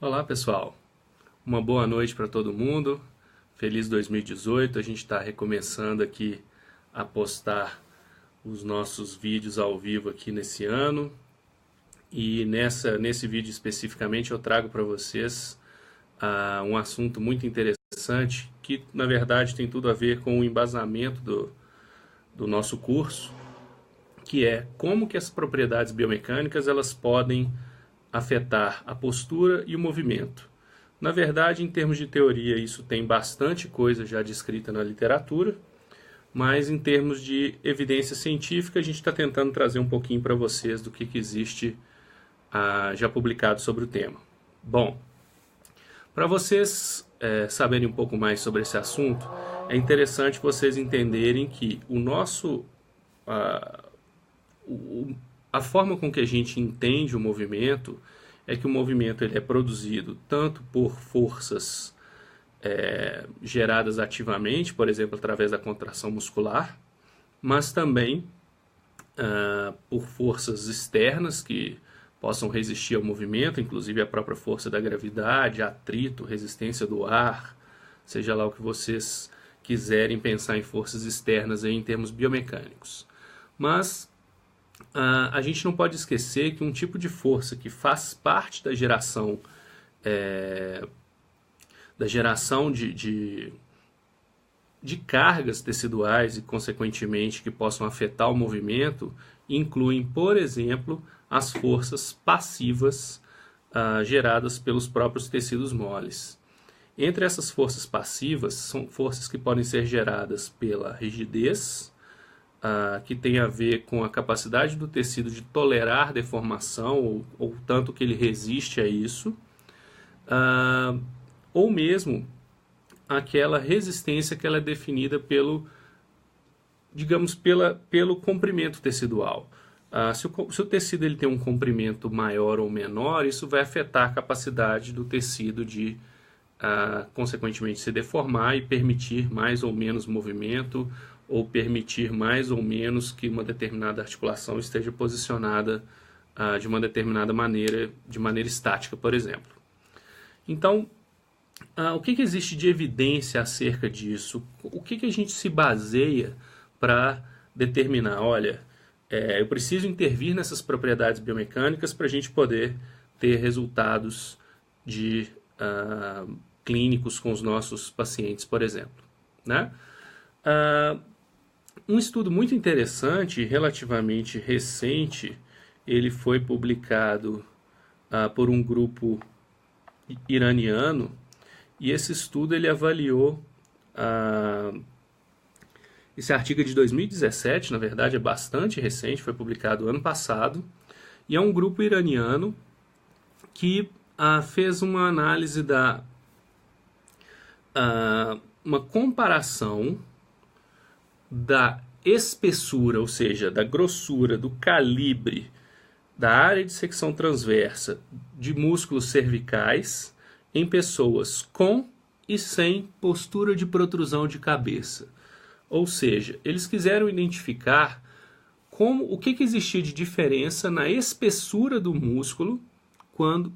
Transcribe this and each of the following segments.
Olá pessoal, uma boa noite para todo mundo, feliz 2018, a gente está recomeçando aqui a postar os nossos vídeos ao vivo aqui nesse ano e nesse vídeo especificamente eu trago para vocês um assunto muito interessante que na verdade tem tudo a ver com o embasamento do nosso curso, que é como que as propriedades biomecânicas elas podem afetar a postura e o movimento. Na verdade, em termos de teoria, isso tem bastante coisa já descrita na literatura, mas em termos de evidência científica, a gente está tentando trazer um pouquinho para vocês do que existe já publicado sobre o tema. Bom, para vocês saberem um pouco mais sobre esse assunto, é interessante vocês entenderem que a forma com que a gente entende o movimento é que o movimento ele é produzido tanto por forças geradas ativamente, por exemplo, através da contração muscular, mas também por forças externas que possam resistir ao movimento, inclusive a própria força da gravidade, atrito, resistência do ar, seja lá o que vocês quiserem pensar em forças externas aí em termos biomecânicos. Mas a gente não pode esquecer que um tipo de força que faz parte da geração de cargas teciduais e, consequentemente, que possam afetar o movimento, incluem, por exemplo, as forças passivas geradas pelos próprios tecidos moles. Entre essas forças passivas, são forças que podem ser geradas pela rigidez, que tem a ver com a capacidade do tecido de tolerar deformação, ou tanto que ele resiste a isso, ou mesmo aquela resistência que ela é definida pelo comprimento tecidual. Se o tecido ele tem um comprimento maior ou menor, isso vai afetar a capacidade do tecido de, consequentemente, se deformar e permitir mais ou menos movimento, ou permitir mais ou menos que uma determinada articulação esteja posicionada de uma determinada maneira, de maneira estática, por exemplo. Então, o que existe de evidência acerca disso? O que a gente se baseia para determinar, olha, eu preciso intervir nessas propriedades biomecânicas para a gente poder ter resultados clínicos com os nossos pacientes, por exemplo, né? Um estudo muito interessante, relativamente recente, ele foi publicado por um grupo iraniano, e esse estudo ele avaliou, esse artigo é de 2017, na verdade é bastante recente, foi publicado ano passado, e é um grupo iraniano que fez uma análise uma comparação da espessura, ou seja, da grossura, do calibre da área de secção transversa de músculos cervicais em pessoas com e sem postura de protrusão de cabeça. Ou seja, eles quiseram identificar o que existia de diferença na espessura do músculo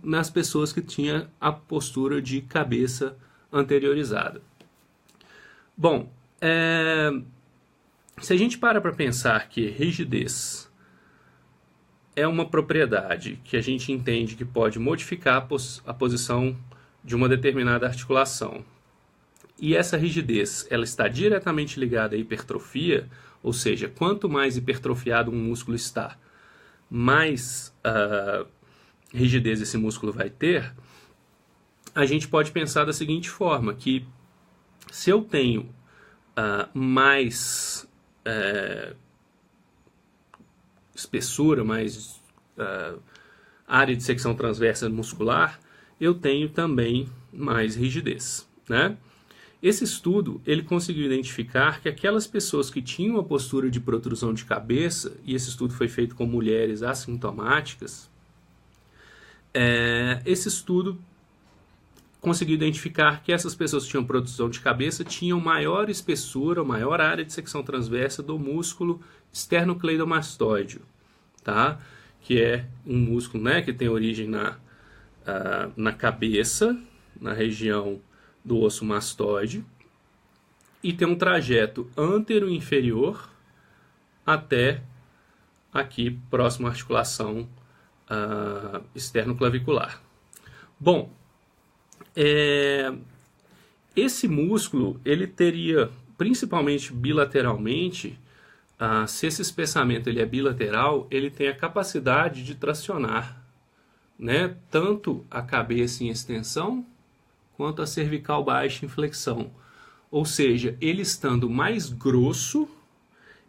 nas pessoas que tinham a postura de cabeça anteriorizada. Bom, se a gente para pensar que rigidez é uma propriedade que a gente entende que pode modificar a posição de uma determinada articulação, e essa rigidez ela está diretamente ligada à hipertrofia, ou seja, quanto mais hipertrofiado um músculo está, mais rigidez esse músculo vai ter, a gente pode pensar da seguinte forma, que se eu tenho mais espessura, mais área de secção transversa muscular, eu tenho também mais rigidez, né? Esse estudo ele conseguiu identificar que aquelas pessoas que tinham a postura de protrusão de cabeça, e esse estudo foi feito com mulheres assintomáticas, esse estudo conseguiu identificar que essas pessoas que tinham protrusão de cabeça tinham maior espessura, maior área de secção transversa do músculo esternocleidomastoideo, tá? Que é um músculo, né, que tem origem na cabeça, na região do osso mastoide, e tem um trajeto antero-inferior até aqui, próximo à articulação externo-clavicular. Bom, esse músculo, ele teria, principalmente bilateralmente, se esse espessamento ele é bilateral, ele tem a capacidade de tracionar, né, tanto a cabeça em extensão, quanto a cervical baixa em flexão. Ou seja, ele estando mais grosso,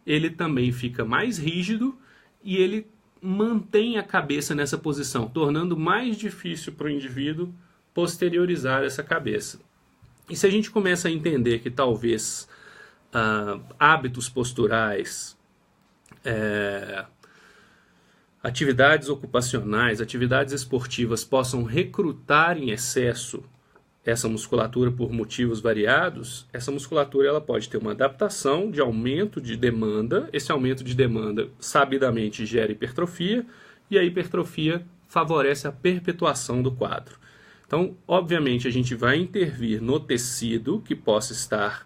ele também fica mais rígido e ele mantém a cabeça nessa posição, tornando mais difícil para o indivíduo posteriorizar essa cabeça. E se a gente começa a entender que talvez hábitos posturais, atividades ocupacionais, atividades esportivas possam recrutar em excesso essa musculatura por motivos variados, essa musculatura ela pode ter uma adaptação de aumento de demanda. Esse aumento de demanda sabidamente gera hipertrofia e a hipertrofia favorece a perpetuação do quadro. Então, obviamente, a gente vai intervir no tecido que possa estar,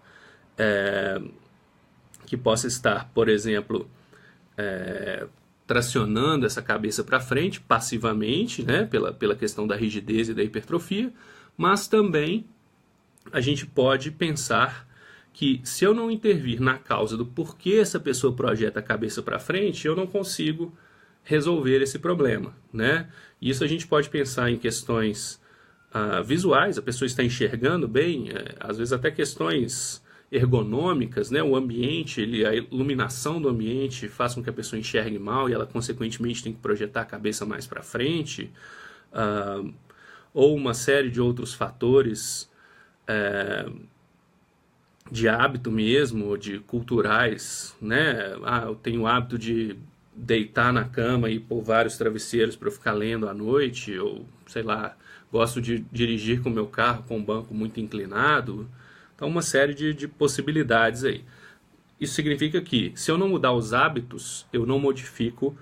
por exemplo, tracionando essa cabeça para frente passivamente, né, pela questão da rigidez e da hipertrofia, mas também a gente pode pensar que se eu não intervir na causa do porquê essa pessoa projeta a cabeça para frente, eu não consigo resolver esse problema, né? Isso a gente pode pensar em questões visuais, a pessoa está enxergando bem, às vezes até questões ergonômicas, né? O ambiente, a iluminação do ambiente faz com que a pessoa enxergue mal e ela consequentemente tem que projetar a cabeça mais para frente, ou uma série de outros fatores de hábito mesmo, de culturais, né? Eu tenho o hábito de deitar na cama e pôr vários travesseiros para eu ficar lendo à noite, ou sei lá, gosto de dirigir com o meu carro com o banco muito inclinado. Então, uma série de possibilidades aí. Isso significa que, se eu não mudar os hábitos, eu não modifico,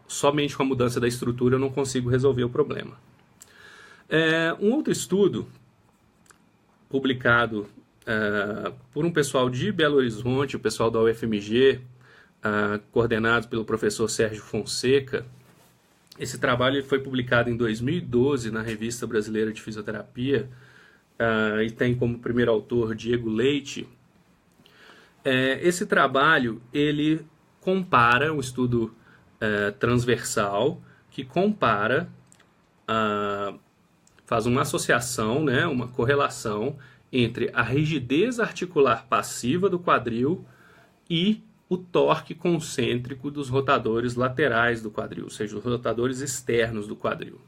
somente com a mudança da estrutura eu não consigo resolver o problema. Um outro estudo, publicado por um pessoal de Belo Horizonte, o pessoal da UFMG, coordenado pelo professor Sérgio Fonseca. Esse trabalho foi publicado em 2012 na Revista Brasileira de Fisioterapia, e tem como primeiro autor Diego Leite. Esse trabalho ele compara, um estudo transversal, que compara, faz uma associação, né, uma correlação entre a rigidez articular passiva do quadril e o torque concêntrico dos rotadores laterais do quadril, ou seja, os rotadores externos do quadril.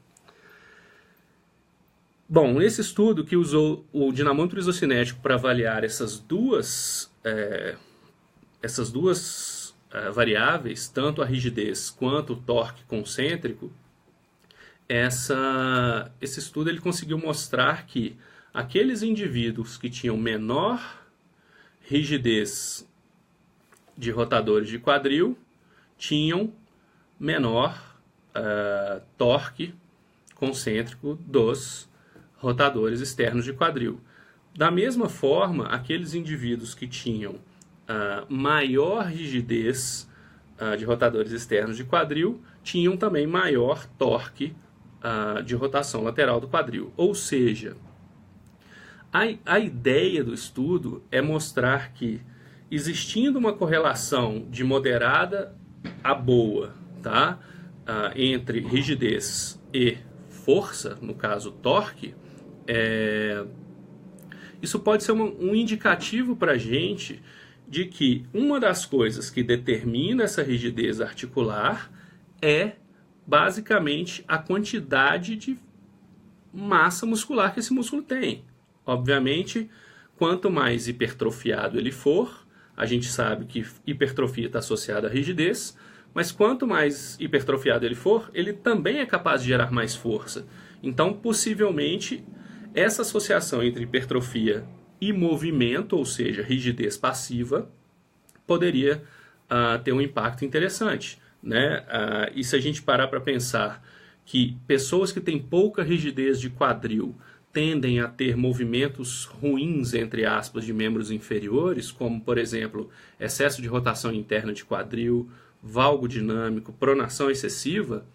Bom, esse estudo que usou o dinamômetro isocinético para avaliar essas duas variáveis, tanto a rigidez quanto o torque concêntrico, esse estudo ele conseguiu mostrar que aqueles indivíduos que tinham menor rigidez de rotadores de quadril tinham menor torque concêntrico dos rotadores externos de quadril. Da mesma forma, aqueles indivíduos que tinham maior rigidez de rotadores externos de quadril tinham também maior torque de rotação lateral do quadril. Ou seja, a ideia do estudo é mostrar que, existindo uma correlação de moderada a boa, tá? Entre rigidez e força, no caso torque, isso pode ser um indicativo para a gente de que uma das coisas que determina essa rigidez articular é basicamente a quantidade de massa muscular que esse músculo tem. Obviamente, quanto mais hipertrofiado ele for, a gente sabe que hipertrofia está associada à rigidez, mas quanto mais hipertrofiado ele for, ele também é capaz de gerar mais força. Então, possivelmente, essa associação entre hipertrofia e movimento, ou seja, rigidez passiva, poderia ter um impacto interessante, né? E se a gente parar para pensar que pessoas que têm pouca rigidez de quadril tendem a ter movimentos ruins, entre aspas, de membros inferiores, como, por exemplo, excesso de rotação interna de quadril, valgo dinâmico, pronação excessiva,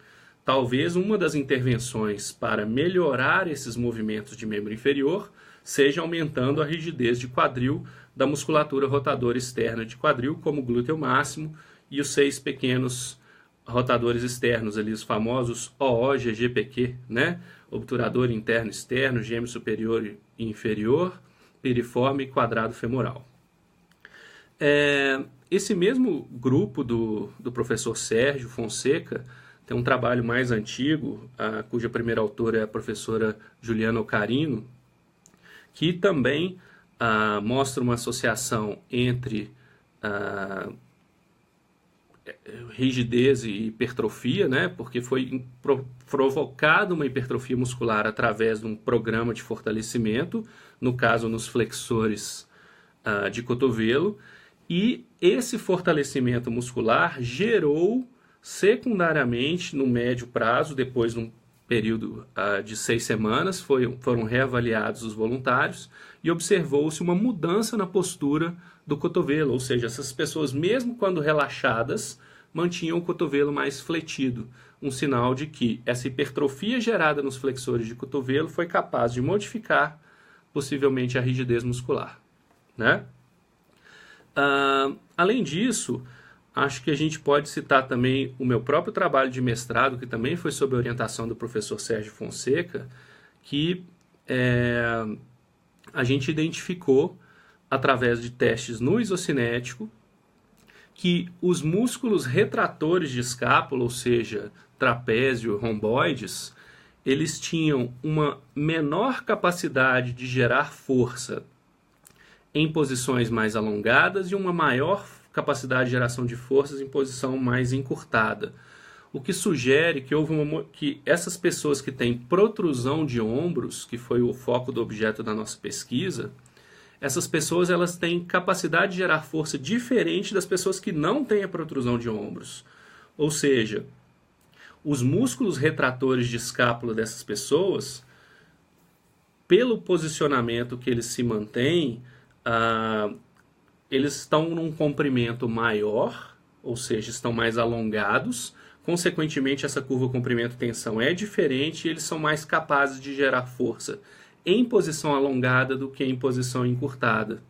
talvez uma das intervenções para melhorar esses movimentos de membro inferior seja aumentando a rigidez de quadril da musculatura rotadora externa de quadril, como o glúteo máximo e os 6 pequenos rotadores externos, ali, os famosos OO, GGPQ, né? Obturador interno e externo, gêmeo superior e inferior, piriforme e quadrado femoral. Esse mesmo grupo do professor Sérgio Fonseca tem um trabalho mais antigo, cuja primeira autora é a professora Juliana Ocarino, que também mostra uma associação entre rigidez e hipertrofia, né? Porque foi provocada uma hipertrofia muscular através de um programa de fortalecimento, no caso nos flexores de cotovelo, e esse fortalecimento muscular gerou secundariamente, no médio prazo, depois de um período de 6 semanas, foram reavaliados os voluntários e observou-se uma mudança na postura do cotovelo, ou seja, essas pessoas, mesmo quando relaxadas, mantinham o cotovelo mais fletido, um sinal de que essa hipertrofia gerada nos flexores de cotovelo foi capaz de modificar possivelmente a rigidez muscular, né? Além disso, acho que a gente pode citar também o meu próprio trabalho de mestrado, que também foi sob a orientação do professor Sérgio Fonseca, que a gente identificou, através de testes no isocinético, que os músculos retratores de escápula, ou seja, trapézio e romboides, eles tinham uma menor capacidade de gerar força em posições mais alongadas e uma maior capacidade de geração de forças em posição mais encurtada. O que sugere que essas pessoas que têm protrusão de ombros, que foi o foco do objeto da nossa pesquisa, essas pessoas elas têm capacidade de gerar força diferente das pessoas que não têm a protrusão de ombros. Ou seja, os músculos retratores de escápula dessas pessoas, pelo posicionamento que eles se mantêm, eles estão num comprimento maior, ou seja, estão mais alongados. Consequentemente, essa curva comprimento-tensão é diferente e eles são mais capazes de gerar força em posição alongada do que em posição encurtada.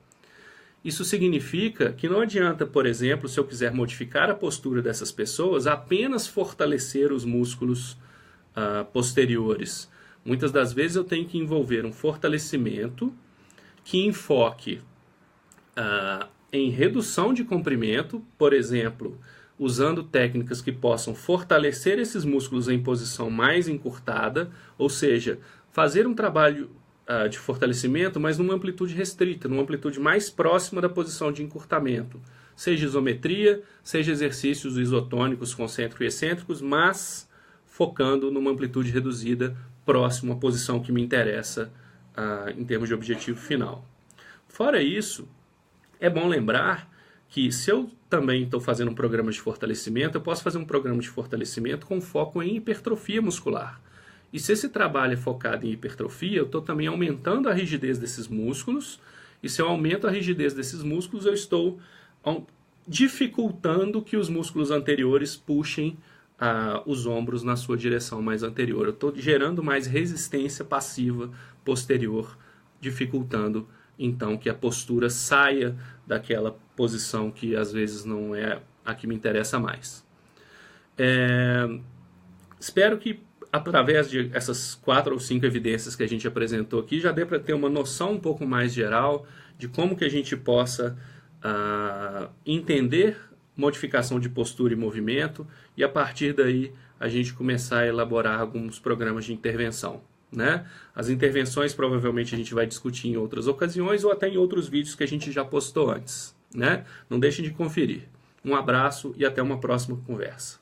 Isso significa que não adianta, por exemplo, se eu quiser modificar a postura dessas pessoas, apenas fortalecer os músculos posteriores. Muitas das vezes eu tenho que envolver um fortalecimento que enfoque em redução de comprimento, por exemplo, usando técnicas que possam fortalecer esses músculos em posição mais encurtada, ou seja, fazer um trabalho de fortalecimento, mas numa amplitude restrita, numa amplitude mais próxima da posição de encurtamento, seja isometria, seja exercícios isotônicos concêntricos e excêntricos, mas focando numa amplitude reduzida próximo à posição que me interessa em termos de objetivo final. Fora isso, é bom lembrar que se eu também estou fazendo um programa de fortalecimento, eu posso fazer um programa de fortalecimento com foco em hipertrofia muscular. E se esse trabalho é focado em hipertrofia, eu estou também aumentando a rigidez desses músculos, e se eu aumento a rigidez desses músculos, eu estou dificultando que os músculos anteriores puxem os ombros na sua direção mais anterior. Eu estou gerando mais resistência passiva posterior, dificultando então que a postura saia daquela posição que às vezes não é a que me interessa mais. Espero que através de essas 4 ou 5 evidências que a gente apresentou aqui, já dê para ter uma noção um pouco mais geral de como que a gente possa entender modificação de postura e movimento, e a partir daí a gente começar a elaborar alguns programas de intervenção, né? As intervenções provavelmente a gente vai discutir em outras ocasiões ou até em outros vídeos que a gente já postou antes, né? Não deixem de conferir. Um abraço e até uma próxima conversa.